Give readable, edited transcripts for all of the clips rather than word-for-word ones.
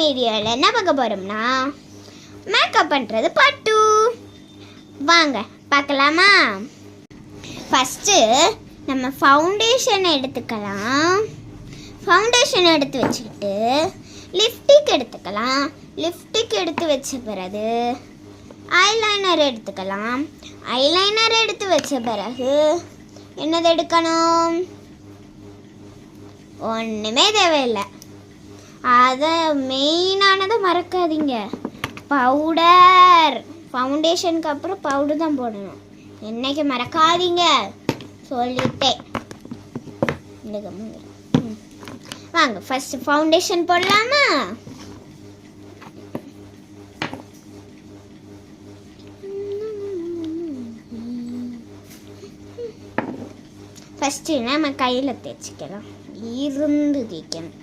வீடியோவில் என்ன பார்க்க போகிறோம்னா மேக்கப் பண்ணுறது பார்ட் 2 வாங்க பார்க்கலாமா. ஃபஸ்ட்டு நம்ம ஃபவுண்டேஷன் எடுத்துக்கலாம். ஃபவுண்டேஷன் எடுத்து வச்சுக்கிட்டு லிப்ஸ்டிக் எடுத்துக்கலாம். லிப்ஸ்டிக் எடுத்து வச்ச பிறகு ஐலைனர் எடுத்துக்கலாம். ஐலைனர் எடுத்து வச்ச பிறகு என்னது எடுக்கணும்? ஒன்றுமே தேவையில்லை. அதை மெயினானதை மறக்காதீங்க, பவுடர். ஃபவுண்டேஷனுக்கு அப்புறம் பவுடர் தான் போடணும், என்னைக்கு மறக்காதீங்க சொல்லிட்டேன். வாங்க ஃபர்ஸ்ட் ஃபவுண்டேஷன் போடலாமா? ஃபஸ்ட்டு நம்ம கையில் தேய்ச்சிக்கலாம், இருந்து தேய்க்கணும்.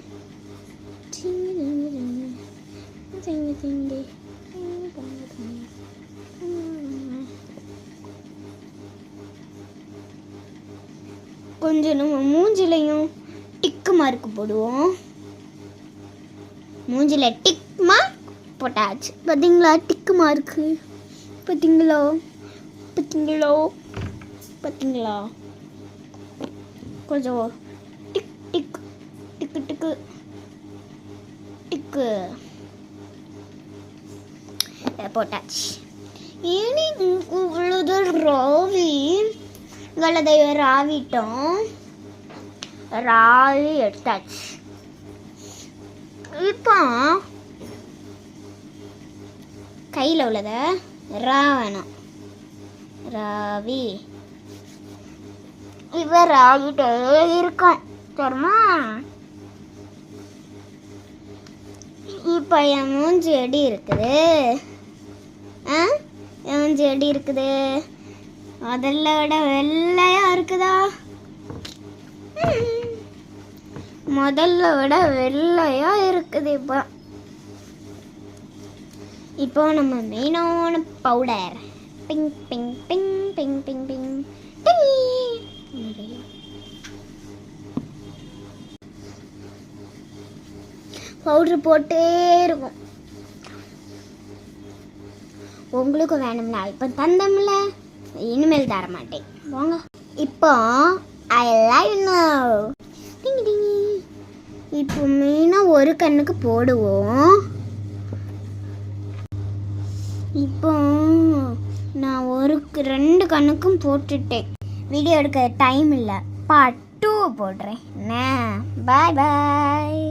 கொஞ்சம் நம்ம மூஞ்சிலையும் டிக்கு மார்க் போடுவோம். மூஞ்சில டிக் மார்க் போட்டாச்சு. பார்த்தீங்களா டிக்கு மார்க்கு? பார்த்தீங்களா பார்த்தீங்களா பார்த்தீங்களா? கொஞ்சம் டிக் டிக் டிக்கு டிக்கு டிக்கு போட்டாச்சு. இனி இவ்வளோது ராவிட்டோம், ராவி எடுத்தாச்சு. இப்போ கையில் உள்ளத வேணும், ராவி இவ ராவிட்டே இருக்கும் தெரியுமா? இப்போ என் மூஞ்சி எப்படி இருக்குது? என் மூஞ்சி எப்படி இருக்குது? முதல்ல விட வெள்ளையா இருக்குதா? முதல்ல விட வெள்ளையா இருக்குது. இப்போ நம்ம மெயினான powder pink pink pink pink pink pink powder போட்டே இருக்கும். உங்களுக்கும் வேணும்னா இப்போ தந்தோம்ல, இனிமேல் தர மாட்டேன் வாங்க. இப்போ ஐலைனர் இப்போ மெயினாக ஒரு கண்ணுக்கு போடுவோம். இப்போ நான் 2 கண்ணுக்கும் போட்டுட்டேன். வீடியோ எடுக்க டைம் இல்லை, பார்ட் 2 போடுறேன். பாய் பாய்.